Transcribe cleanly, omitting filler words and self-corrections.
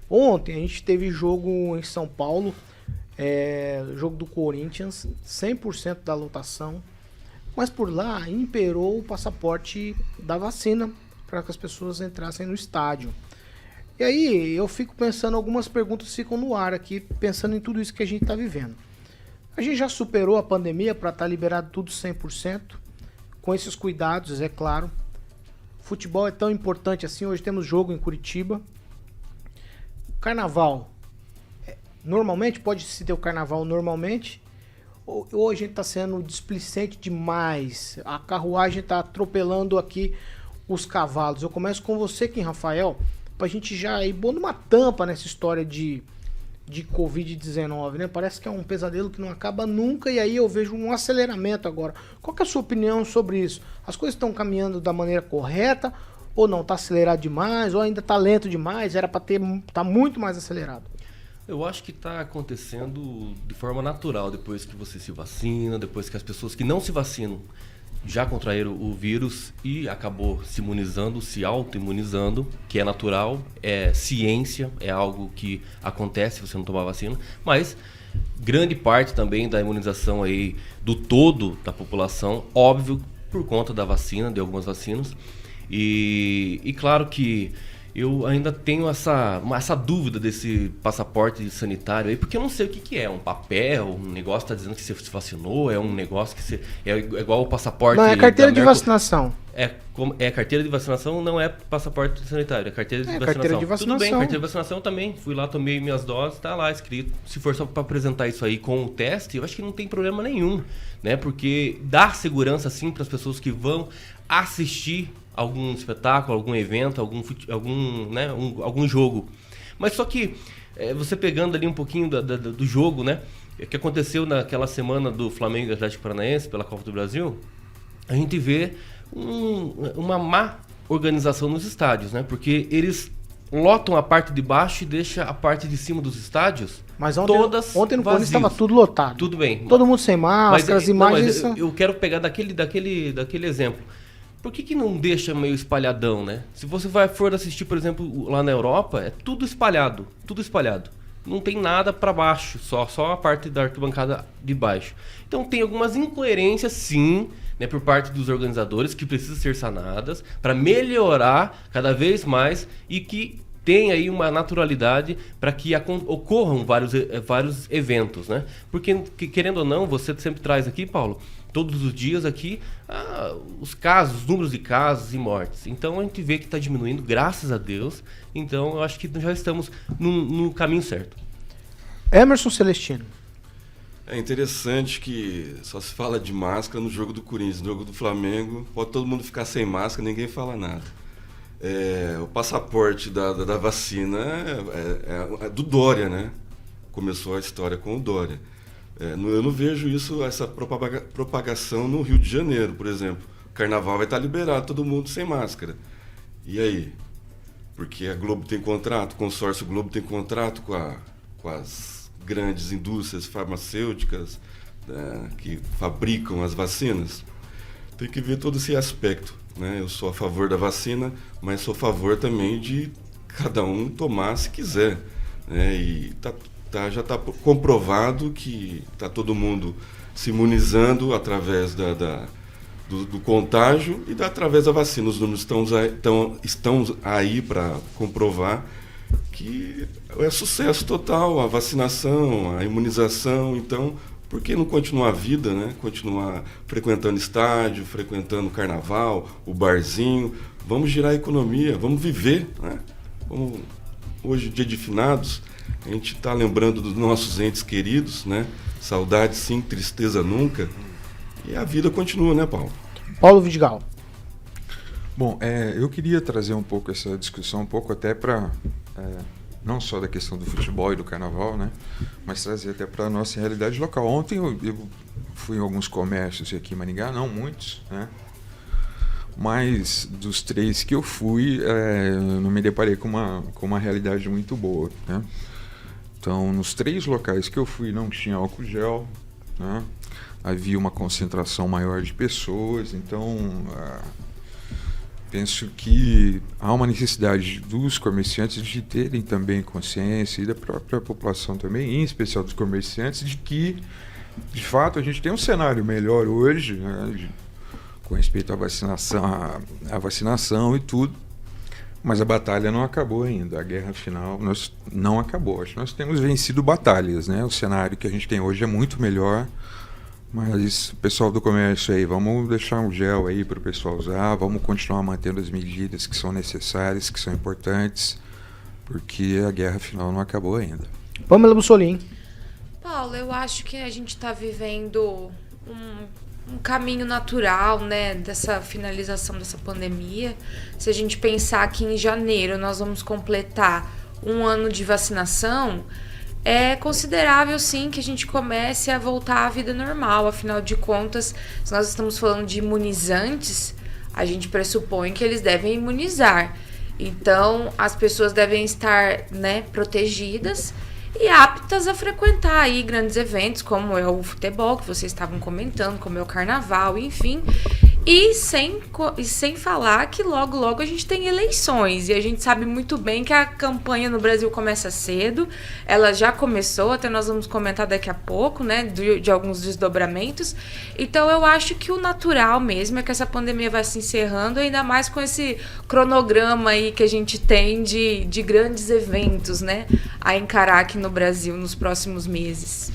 Ontem a gente teve jogo em São Paulo, jogo do Corinthians, 100% da lotação, mas por lá imperou o passaporte da vacina para que as pessoas entrassem no estádio. E aí eu fico pensando, algumas perguntas ficam no ar aqui, pensando em tudo isso que a gente está vivendo. A gente já superou a pandemia para estar liberado tudo 100%, com esses cuidados, é claro. Futebol é tão importante assim, hoje temos jogo em Curitiba. Carnaval, normalmente, pode-se ter o carnaval normalmente, ou a gente está sendo displicente demais, a carruagem está atropelando aqui os cavalos. Eu começo com você, Kim Rafael, pra gente já ir pondo uma tampa nessa história de Covid-19, né? Parece que é um pesadelo que não acaba nunca e aí eu vejo um aceleramento agora. Qual que é a sua opinião sobre isso? As coisas estão caminhando da maneira correta ou não? Tá acelerado demais ou ainda tá lento demais? Era para tá muito mais acelerado. Eu acho que está acontecendo de forma natural, depois que você se vacina, depois que as pessoas que não se vacinam já contraíram o vírus e acabou se imunizando, se auto-imunizando, que é natural, é ciência, é algo que acontece se você não tomar vacina, mas grande parte também da imunização aí do todo da população, óbvio, por conta da vacina, de algumas vacinas, e claro que eu ainda tenho essa dúvida desse passaporte sanitário aí, porque eu não sei o que é. Um papel, um negócio que tá dizendo que você se vacinou, é um negócio que você... É igual o passaporte... Não, é carteira de vacinação. É carteira de vacinação, não é passaporte sanitário, é carteira de vacinação. Carteira de vacinação. Tudo bem, carteira de vacinação também. Fui lá, tomei minhas doses, tá lá escrito. Se for só para apresentar isso aí com o teste, eu acho que não tem problema nenhum, né? Porque dá segurança, sim, para as pessoas que vão assistir algum espetáculo, algum evento, algum jogo. Mas só que você pegando ali um pouquinho do jogo, né? Que aconteceu naquela semana do Flamengo e Atlético Paranaense pela Copa do Brasil, a gente vê uma má organização nos estádios, né? Porque eles lotam a parte de baixo e deixam a parte de cima dos estádios todas ontem no Corinthians vazios. estava tudo lotado. Tudo bem. Todo mundo sem máscara, as imagens... Mas eu quero pegar daquele exemplo. Por que não deixa meio espalhadão, né? Se você for assistir, por exemplo, lá na Europa, é tudo espalhado. Tudo espalhado. Não tem nada para baixo, só a parte da arquibancada de baixo. Então tem algumas incoerências, sim, né, por parte dos organizadores que precisam ser sanadas para melhorar cada vez mais e que tem aí uma naturalidade para que ocorram vários eventos, né? Porque, querendo ou não, você sempre traz aqui, Paulo, todos os dias aqui, os números de casos e mortes. Então a gente vê que está diminuindo, graças a Deus. Então eu acho que já estamos no caminho certo. Emerson Celestino. É interessante que só se fala de máscara no jogo do Corinthians, no jogo do Flamengo. Pode todo mundo ficar sem máscara, ninguém fala nada. O passaporte da vacina é do Dória, né? Começou a história com o Dória. Eu não vejo essa propagação no Rio de Janeiro, por exemplo. Carnaval vai estar liberado, todo mundo sem máscara. E aí? Porque a Globo tem contrato, o consórcio Globo tem contrato com as grandes indústrias farmacêuticas, né, que fabricam as vacinas. Tem que ver todo esse aspecto, né? Eu sou a favor da vacina, mas sou a favor também de cada um tomar se quiser, né? E já está comprovado que está todo mundo se imunizando através do contágio e através da vacina. Os números estão aí para comprovar que é sucesso total a vacinação, a imunização. Então, por que não continuar a vida, né? Continuar frequentando estádio, frequentando carnaval, o barzinho? Vamos girar a economia, vamos viver, né? Hoje, dia de finados, a gente está lembrando dos nossos entes queridos, né? Saudade sim, tristeza nunca. E a vida continua, né, Paulo? Paulo Vidigal. Bom, eu queria trazer um pouco essa discussão, um pouco até para, não só da questão do futebol e do carnaval, né? Mas trazer até para a nossa realidade local. Ontem eu fui em alguns comércios aqui em Maringá, não muitos, né? Mas dos 3 que eu fui, eu não me deparei com uma realidade muito boa, né? Então, nos 3 locais que eu fui, não tinha álcool gel, né? Havia uma concentração maior de pessoas, então penso que há uma necessidade dos comerciantes de terem também consciência, e da própria população também, em especial dos comerciantes, de que, de fato, a gente tem um cenário melhor hoje, né, com respeito à vacinação e tudo, mas a batalha não acabou ainda. A guerra final não acabou. Acho que nós temos vencido batalhas, né? O cenário que a gente tem hoje é muito melhor. Mas, pessoal do comércio aí, vamos deixar um gel aí para o pessoal usar, vamos continuar mantendo as medidas que são necessárias, que são importantes, porque a guerra final não acabou ainda. Pamela Bussolini. Paulo, eu acho que a gente está vivendo um caminho natural, né, dessa finalização dessa pandemia. Se a gente pensar que em janeiro nós vamos completar 1 ano de vacinação, é considerável, sim, que a gente comece a voltar à vida normal. Afinal de contas, se nós estamos falando de imunizantes, a gente pressupõe que eles devem imunizar. Então, as pessoas devem estar, né, protegidas e aptas a frequentar aí grandes eventos, como é o futebol, que vocês estavam comentando, como é o carnaval, enfim. E sem falar que logo, logo a gente tem eleições. E a gente sabe muito bem que a campanha no Brasil começa cedo. Ela já começou, até nós vamos comentar daqui a pouco, né? De alguns desdobramentos. Então eu acho que o natural mesmo é que essa pandemia vai se encerrando, ainda mais com esse cronograma aí que a gente tem de grandes eventos, né? A encarar aqui no Brasil nos próximos meses.